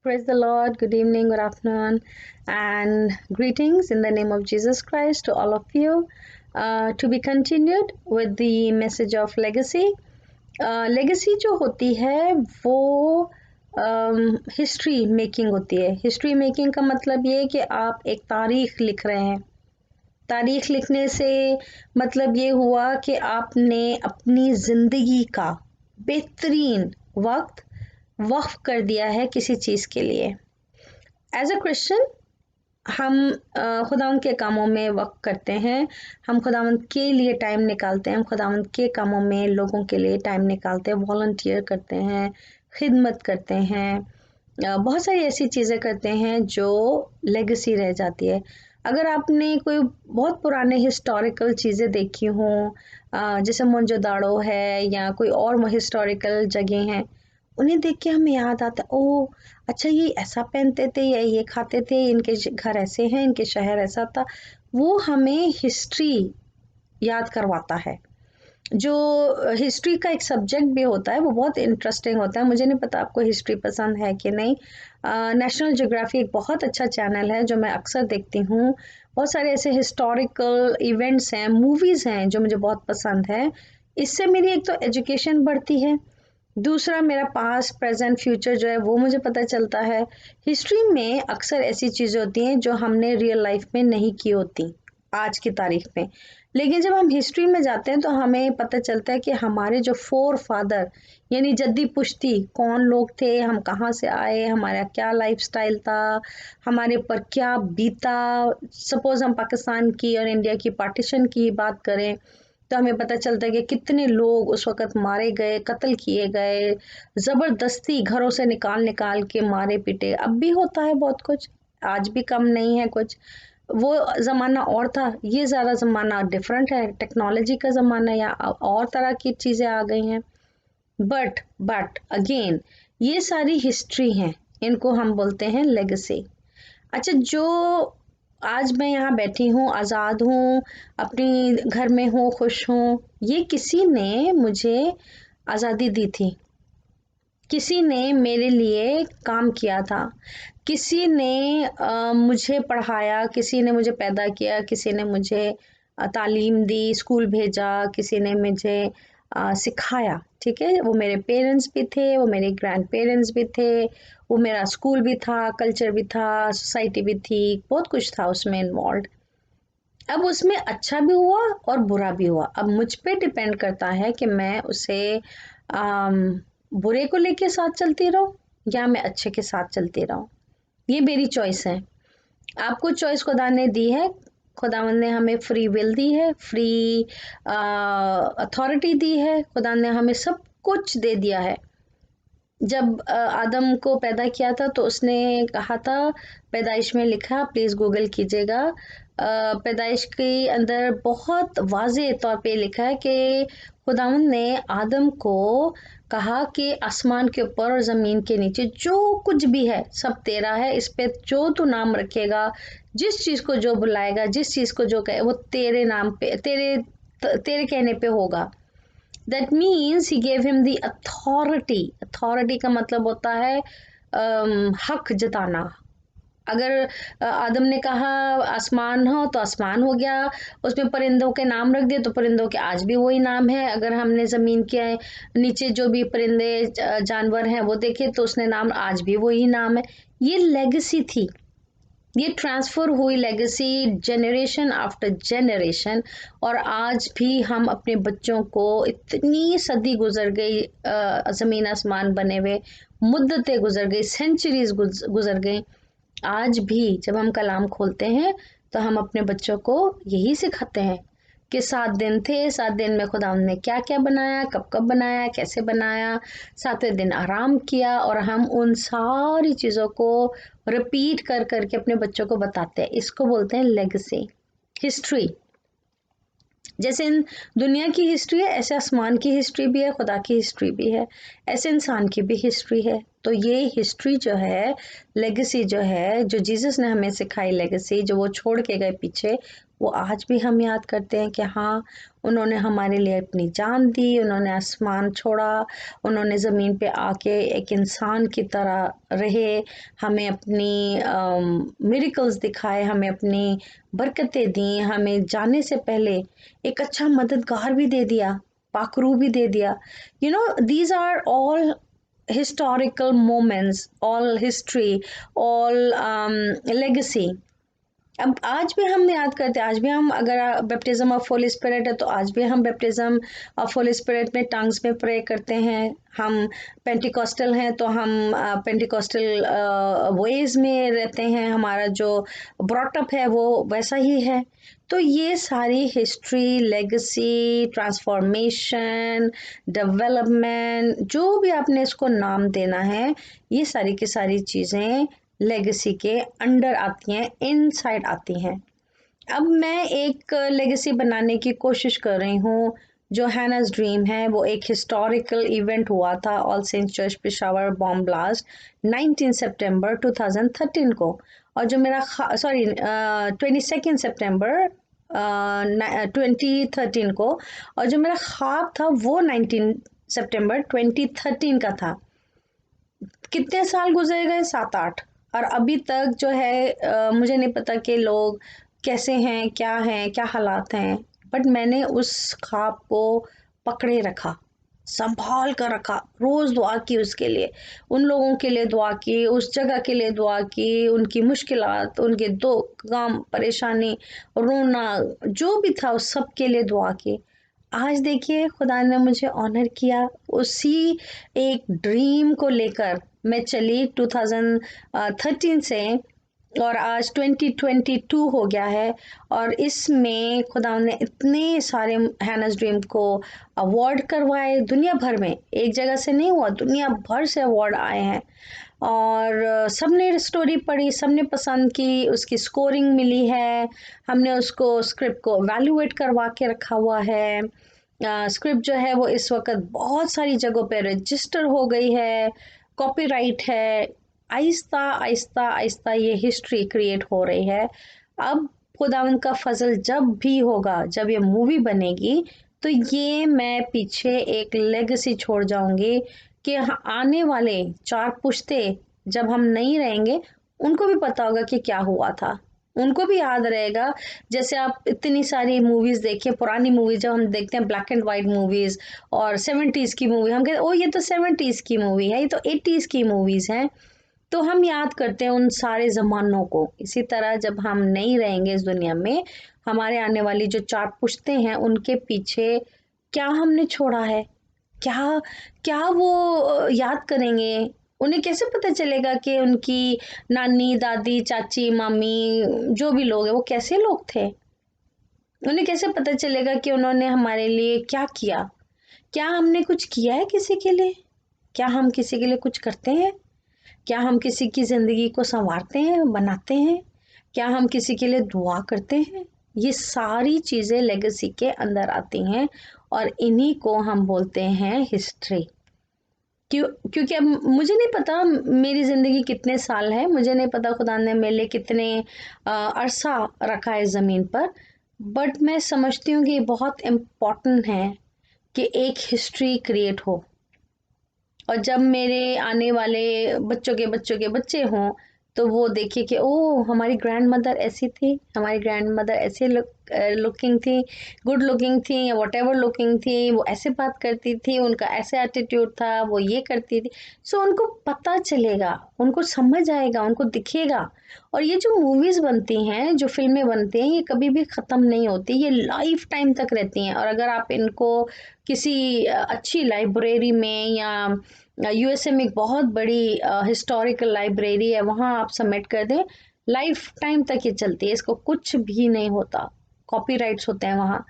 Praise the Lord. Good evening, good afternoon, and greetings in the name of Jesus Christ to all of you. To be continued with the message of legacy. Legacy जो होती है वो history making होती है. History making का मतलब ये है कि आप एक तारीख लिख रहे हैं. तारीख लिखने से मतलब ये हुआ कि आपने अपनी ज़िंदगी का बेहतरीन वक्त वक्फ कर दिया है किसी चीज़ के लिए. एज अ क्रिश्चियन हम खुदावंद के कामों में वक्त करते हैं. हम खुदावंद के लिए टाइम निकालते हैं. हम खुदावंद के कामों में लोगों के लिए टाइम निकालते हैं. वॉलंटियर करते हैं, खिदमत करते हैं, बहुत सारी ऐसी चीज़ें करते हैं जो लेगेसी रह जाती है. अगर आपने कोई बहुत पुराने हिस्टोरिकल चीज़ें देखी हों, जैसे मोहनजोदाड़ो है या कोई और हिस्टोरिकल जगह हैं, उन्हें देख के हमें याद आता है, ओह अच्छा ये ऐसा पहनते थे या ये खाते थे, इनके घर ऐसे हैं, इनके शहर ऐसा था. वो हमें हिस्ट्री याद करवाता है. जो हिस्ट्री का एक सब्जेक्ट भी होता है वो बहुत इंटरेस्टिंग होता है. मुझे नहीं पता आपको हिस्ट्री पसंद है कि नहीं. नेशनल ज्योग्राफी एक बहुत अच्छा चैनल है जो मैं अक्सर देखती हूँ. बहुत सारे ऐसे हिस्टोरिकल इवेंट्स हैं, मूवीज़ हैं जो मुझे बहुत पसंद है. इससे मेरी एक तो एजुकेशन बढ़ती है, दूसरा मेरा पास्ट प्रेजेंट फ्यूचर जो है वो मुझे पता चलता है. हिस्ट्री में अक्सर ऐसी चीज़ें होती हैं जो हमने रियल लाइफ में नहीं की होती आज की तारीख में. लेकिन जब हम हिस्ट्री में जाते हैं तो हमें पता चलता है कि हमारे जो फोर फादर यानी जद्दी पुश्ती कौन लोग थे, हम कहाँ से आए, हमारा क्या लाइफस्टाइल था, हमारे पर क्या बीता. सपोज हम पाकिस्तान की और इंडिया की पार्टीशन की बात करें तो हमें पता चलता है कि कितने लोग उस वक़्त मारे गए, कत्ल किए गए, ज़बरदस्ती घरों से निकाल निकाल के मारे पीटे. अब भी होता है बहुत कुछ, आज भी कम नहीं है कुछ. वो ज़माना और था, ये ज़्यादा ज़माना डिफरेंट है. टेक्नोलॉजी का ज़माना या और तरह की चीज़ें आ गई हैं. बट अगेन ये सारी हिस्ट्री हैं, इनको हम बोलते हैं लेगेसी. अच्छा, जो आज मैं यहाँ बैठी हूँ, आज़ाद हूँ, अपनी घर में हूँ, खुश हूँ, ये किसी ने मुझे आज़ादी दी थी. किसी ने मेरे लिए काम किया था. किसी ने मुझे पढ़ाया, किसी ने मुझे पैदा किया, किसी ने मुझे तालीम दी, स्कूल भेजा, किसी ने मुझे सिखाया. ठीक है, वो मेरे पेरेंट्स भी थे, वो मेरे ग्रैंड पेरेंट्स भी थे, वो मेरा स्कूल भी था, कल्चर भी था, सोसाइटी भी थी, बहुत कुछ था उसमें इन्वॉल्व. अब उसमें अच्छा भी हुआ और बुरा भी हुआ. अब मुझ पे डिपेंड करता है कि मैं उसे बुरे को लेके साथ चलती रहूं या मैं अच्छे के साथ चलती रहूं. ये मेरी चॉइस है. आपको चॉइस खुदा ने दी है. खुदावंद ने हमें फ्री विल दी है, फ्री अथॉरिटी दी है. खुदा ने हमें सब कुछ दे दिया है. जब आदम को पैदा किया था तो उसने कहा था, पैदाइश में लिखा, प्लीज़ गूगल कीजिएगा, पैदाइश के अंदर बहुत वाज़ेह तौर पे लिखा है कि खुदावंद ने आदम को कहा कि आसमान के ऊपर और ज़मीन के नीचे जो कुछ भी है सब तेरा है. इस पे जो तू नाम रखेगा, जिस चीज़ को जो बुलाएगा, जिस चीज़ को जो कहे, वो तेरे नाम पे, तेरे कहने पे होगा. That means he gave him the authority. Authority का मतलब होता है हक जताना. अगर आदम ने कहा आसमान हो तो आसमान हो गया, उसमें परिंदों के नाम रख दिए तो परिंदों के आज भी वही नाम है. अगर हमने ज़मीन के नीचे जो भी परिंदे जानवर हैं वो देखे तो उसने नाम आज भी वही नाम है. ये लेगेसी थी. ये ट्रांसफ़र हुई लेगेसी जनरेशन आफ्टर जनरेशन. और आज भी हम अपने बच्चों को, इतनी सदी गुजर गई, ज़मीन आसमान बने हुए, मुद्दतें गुजर गई, सेंचुरीज गुजर गई, आज भी जब हम कलाम खोलते हैं तो हम अपने बच्चों को यही सिखाते हैं कि 7 दिन थे, 7 दिन में खुदा ने क्या क्या बनाया, कब कब बनाया, कैसे बनाया, 7वें दिन आराम किया. और हम उन सारी चीज़ों को रिपीट कर करके अपने बच्चों को बताते हैं. इसको बोलते हैं लेगेसी, हिस्ट्री. जैसे इन दुनिया की हिस्ट्री है, ऐसे आसमान की हिस्ट्री भी है, खुदा की हिस्ट्री भी है, ऐसे इंसान की भी हिस्ट्री है. तो ये हिस्ट्री जो है, लेगेसी जो है, जो जीसस ने हमें सिखाई लेगेसी, जो वो छोड़ के गए पीछे, वो आज भी हम याद करते हैं कि हाँ, उन्होंने हमारे लिए अपनी जान दी, उन्होंने आसमान छोड़ा, उन्होंने ज़मीन पे आके एक इंसान की तरह रहे, हमें अपनी मिरेकल्स दिखाए, हमें अपनी बरकतें दी, हमें जाने से पहले एक अच्छा मददगार भी दे दिया, पाकरू भी दे दिया। You know, these are all historical moments, all history, all legacy. अब आज भी हम याद करते हैं, आज भी हम, अगर बैप्टिज्म ऑफ होली स्पिरिट है तो आज भी हम बैप्टिज्म ऑफ होली स्पिरिट में टंग्स में प्रे करते हैं। हम पेंटिकॉस्टल हैं तो हम पेंटिकॉस्टल वेज में रहते हैं, हमारा जो ब्रॉटअप है वो वैसा ही है। तो ये सारी हिस्ट्री, लेगेसी, ट्रांसफॉर्मेशन, डेवलपमेंट, जो भी आपने इसको नाम देना है, ये सारी की सारी चीज़ें लेगेसी के अंडर आती हैं, इनसाइड आती हैं। अब मैं एक लेगेसी बनाने की कोशिश कर रही हूँ। जो हैना's ड्रीम है वो एक हिस्टोरिकल इवेंट हुआ था, all saints church Peshawar bomb blast 19 सितंबर 2013 को, और जो मेरा 22 सितंबर 2013 को, और जो मेरा ख्वाब था वो 19 सितंबर 2013 का था। कितने साल गुजर गए? 7-8। और अभी तक जो है मुझे नहीं पता कि लोग कैसे हैं, क्या हालात हैं, बट मैंने उस ख्वाब को पकड़े रखा, संभाल कर रखा, रोज दुआ की उसके लिए, उन लोगों के लिए दुआ की, उस जगह के लिए दुआ की, उनकी मुश्किलात, उनके दुख, गम, परेशानी, रोना, जो भी था उस सब के लिए दुआ की। आज देखिए खुदा ने मुझे ऑनर किया, उसी एक ड्रीम को लेकर मैं चली 2013 से, और आज 2022 हो गया है, और इसमें खुदा ने इतने सारे हैना's ड्रीम को अवार्ड करवाए दुनिया भर में, एक जगह से नहीं हुआ, दुनिया भर से अवार्ड आए हैं। और सबने स्टोरी पढ़ी, सबने पसंद की, उसकी स्कोरिंग मिली है, हमने उसको स्क्रिप्ट को वैल्यूएट करवा के रखा हुआ है। स्क्रिप्ट जो है वो इस वक्त बहुत सारी जगहों पे रजिस्टर हो गई है, कॉपीराइट है, आहिस्ता आहिस्ता आहिस्ता ये हिस्ट्री क्रिएट हो रही है। अब खुदावंद का फजल जब भी होगा, जब ये मूवी बनेगी, तो ये मैं पीछे एक लेगेसी छोड़ जाऊंगी कि आने वाले 4 पुश्ते जब हम नहीं रहेंगे, उनको भी पता होगा कि क्या हुआ था, उनको भी याद रहेगा। जैसे आप इतनी सारी मूवीज देखिए, पुरानी मूवीज जब हम देखते हैं, ब्लैक एंड वाइट मूवीज और 70s की मूवी, हम कहते हैं ओ ये तो 70s की मूवी है, ये तो 80s की मूवीज हैं, तो हम याद करते हैं उन सारे जमानों को। इसी तरह जब हम नहीं रहेंगे इस दुनिया में, हमारे आने वाली जो 4 पुश्ते हैं, उनके पीछे क्या हमने छोड़ा है, क्या क्या वो याद करेंगे, उन्हें कैसे पता चलेगा कि उनकी नानी, दादी, चाची, मामी, जो भी लोग हैं वो कैसे लोग थे, उन्हें कैसे पता चलेगा कि उन्होंने हमारे लिए क्या किया, क्या हमने कुछ किया है किसी के लिए, क्या हम किसी के लिए कुछ करते हैं, क्या हम किसी की ज़िंदगी को संवारते हैं, बनाते हैं, क्या हम किसी के लिए दुआ करते हैं। ये सारी चीज़ें लेगेसी के अंदर आती हैं, और इन्हीं को हम बोलते हैं हिस्ट्री। क्योंकि अब मुझे नहीं पता मेरी ज़िंदगी कितने साल है, मुझे नहीं पता खुदा ने मेरे लिए कितने अरसा रखा है ज़मीन पर, बट मैं समझती हूँ कि ये बहुत इम्पॉर्टेंट है कि एक हिस्ट्री क्रिएट हो, और जब मेरे आने वाले बच्चों के बच्चे हों, तो वो देखे कि ओ हमारी ग्रैंड मदर ऐसी थी, हमारी ग्रैंड मदर ऐसे लुकिंग थी, गुड लुकिंग थी, या वट एवर लुकिंग थी, वो ऐसे बात करती थी, उनका ऐसे एटीट्यूड था, वो ये करती थी। सो उनको पता चलेगा, उनको समझ आएगा, उनको दिखेगा। और ये जो मूवीज़ बनती हैं, जो फिल्में बनती हैं, ये कभी भी ख़त्म नहीं होती, ये लाइफ टाइम तक रहती हैं। और अगर आप इनको किसी अच्छी लाइब्रेरी में, या यूएसए में एक बहुत बड़ी हिस्टोरिकल लाइब्रेरी है, वहाँ आप सबमिट कर दें, लाइफ टाइम तक ये चलती है, इसको कुछ भी नहीं होता, कॉपीराइट्स होते हैं वहाँ।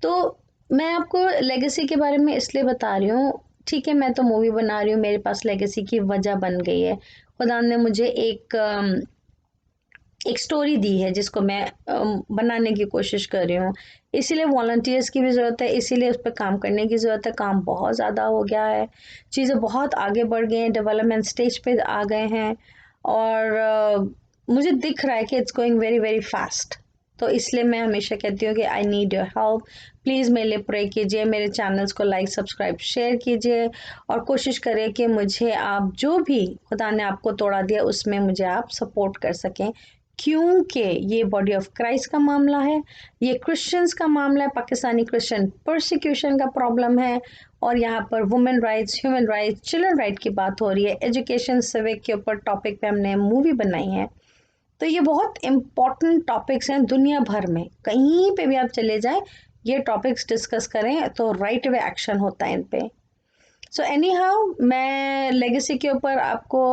तो मैं आपको लेगेसी के बारे में इसलिए बता रही हूँ, ठीक है मैं तो मूवी बना रही हूँ, मेरे पास लेगेसी की वजह बन गई है, खुदा ने मुझे एक स्टोरी दी है जिसको मैं बनाने की कोशिश कर रही हूँ। इसीलिए वॉलंटियर्स की भी ज़रूरत है, इसीलिए उस पर काम करने की ज़रूरत है। काम बहुत ज़्यादा हो गया है, चीज़ें बहुत आगे बढ़ गई हैं, डेवलपमेंट स्टेज पे आ गए हैं, और मुझे दिख रहा है कि it's going very very fast. तो इसलिए मैं हमेशा कहती हूँ कि I need your help. Please मेरे लिए प्रे कीजिए, मेरे चैनल्स को लाइक सब्सक्राइब शेयर कीजिए और कोशिश करें कि मुझे आप जो भी खुदा ने आपको तोड़ा दिया उसमें मुझे आप सपोर्ट कर सकें, क्योंकि ये बॉडी ऑफ क्राइस्ट का मामला है, ये क्रिश्चियंस का मामला है, पाकिस्तानी क्रिश्चियन परसिक्यूशन का प्रॉब्लम है और यहाँ पर women rights, human rights, children right की बात हो रही है, एजुकेशन सिविक के ऊपर टॉपिक पे हमने मूवी बनाई है। तो ये बहुत इम्पॉर्टेंट टॉपिक्स हैं दुनिया भर में, कहीं पे भी आप चले जाएं ये टॉपिक्स डिस्कस करें तो राइट वे एक्शन होता है इन पे। सो एनी हाउ मैं लेगेसी के ऊपर आपको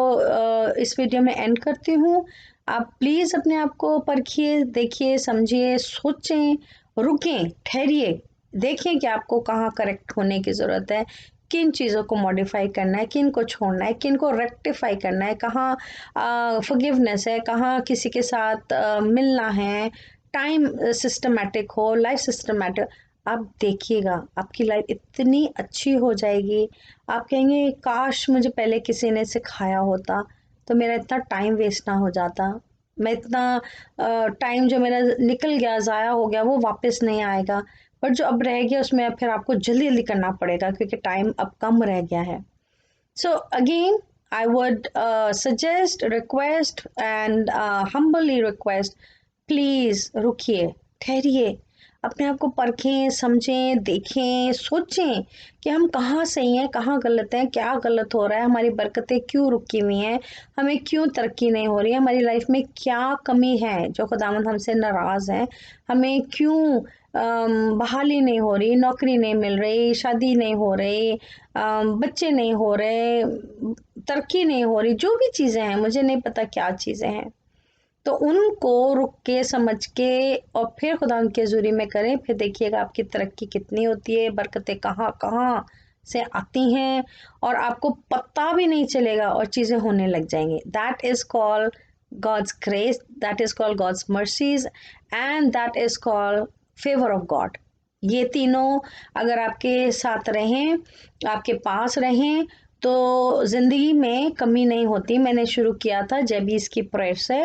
इस वीडियो में एंड करती हूँ। आप प्लीज़ अपने आप को परखिए, देखिए, समझिए, सोचें, रुकें, ठहरिए, देखें कि आपको कहाँ करेक्ट होने की ज़रूरत है, किन चीज़ों को मॉडिफाई करना है, किन को छोड़ना है, किन को रेक्टिफाई करना है, कहाँ फॉरगिवनेस है, कहाँ किसी के साथ मिलना है, टाइम सिस्टमैटिक हो, लाइफ सिस्टमैटिक। आप देखिएगा आपकी लाइफ इतनी अच्छी हो जाएगी, आप कहेंगे काश मुझे पहले किसी ने सिखाया होता तो मेरा इतना टाइम वेस्ट ना हो जाता, मैं इतना टाइम जो मेरा निकल गया, ज़ाया हो गया, वो वापस नहीं आएगा, बट जो अब रह गया उसमें फिर आपको जल्दी जल्दी करना पड़ेगा क्योंकि टाइम अब कम रह गया है। So again, I would suggest, request and humbly request, please रुकिए, ठहरिए, अपने आप को परखें, समझें, देखें, सोचें कि हम कहाँ सही हैं, कहाँ गलत हैं, क्या गलत हो रहा है, हमारी बरकतें क्यों रुकी हुई हैं, हमें क्यों तरक्की नहीं हो रही है, हमारी लाइफ में क्या कमी है जो खुदावंद हमसे नाराज़ है, हमें क्यों बहाली नहीं हो रही, नौकरी नहीं मिल रही, शादी नहीं हो रही, बच्चे नहीं हो रहे, तरक्की नहीं हो रही, जो भी चीज़ें हैं, मुझे नहीं पता क्या चीज़ें हैं, तो उनको रुक के समझ के और फिर खुदा उनके ज़ुरी में करें, फिर देखिएगा आपकी तरक्की कितनी होती है, बरकतें कहाँ कहाँ से आती हैं और आपको पता भी नहीं चलेगा और चीज़ें होने लग जाएंगी। That is called God's grace, that is called God's mercies and that is called favor of God। ये तीनों अगर आपके साथ रहें, आपके पास रहें तो ज़िंदगी में कमी नहीं होती। मैंने शुरू किया था जेबीस की प्रेयर से।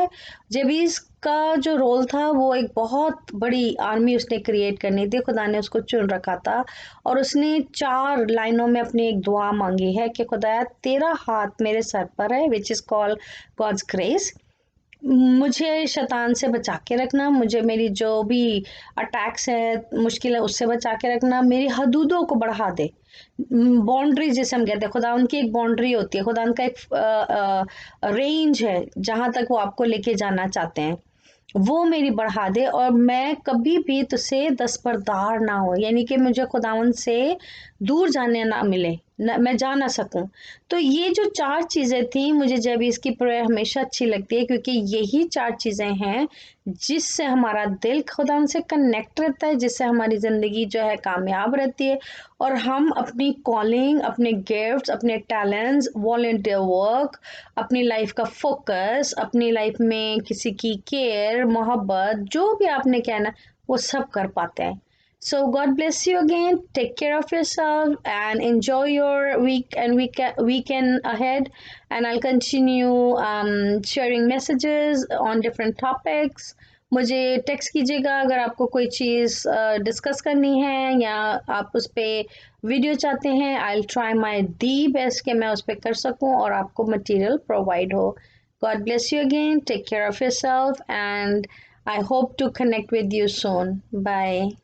जेबीस का जो रोल था वो एक बहुत बड़ी आर्मी उसने क्रिएट करनी थी, खुदा ने उसको चुन रखा था और उसने 4 लाइनों में अपनी एक दुआ मांगी है कि खुदाया तेरा हाथ मेरे सर पर है, which is called god's grace. मुझे शैतान से बचा के रखना, मुझे मेरी जो भी अटैक्स है, मुश्किल है, उससे बचा के रखना, मेरी हदूदों को बढ़ा दे। बाउंड्री जिसे हम कहते हैं, खुदा उनकी एक बाउंड्री होती है, खुदा उनका एक रेंज है जहाँ तक वो आपको लेके जाना चाहते हैं, वो मेरी बढ़ा दे और मैं कभी भी तुझसे दस्तबरदार ना हो, यानी कि मुझे खुदावन से दूर जाने ना मिले, मैं जा ना सकूं। तो ये जो 4 चीज़ें थी, मुझे जब इसकी प्रेयर हमेशा अच्छी लगती है क्योंकि यही 4 चीज़ें हैं जिससे हमारा दिल खुदावन से कनेक्ट रहता है, जिससे हमारी ज़िंदगी जो है कामयाब रहती है और हम अपनी कॉलिंग, अपने गिफ्ट्स, अपने टैलेंट्स, वॉलंटियर वर्क, अपनी लाइफ का फोकस, अपनी लाइफ में किसी की केयर, मोहब्बत, जो भी आपने कहना वो सब कर पाते हैं। So God bless you again. Take care of yourself and enjoy your week and weekend ahead. And I'll continue sharing messages on different topics. मुझे टेक्स्ट कीजिएगा अगर आपको कोई चीज़ डिस्कस करनी है या आप उस पर वीडियो चाहते हैं। I will try my the best कि मैं उस पर कर सकूं और आपको मटेरियल प्रोवाइड हो। God bless you again, take care of yourself and I hope to connect with you soon. Bye.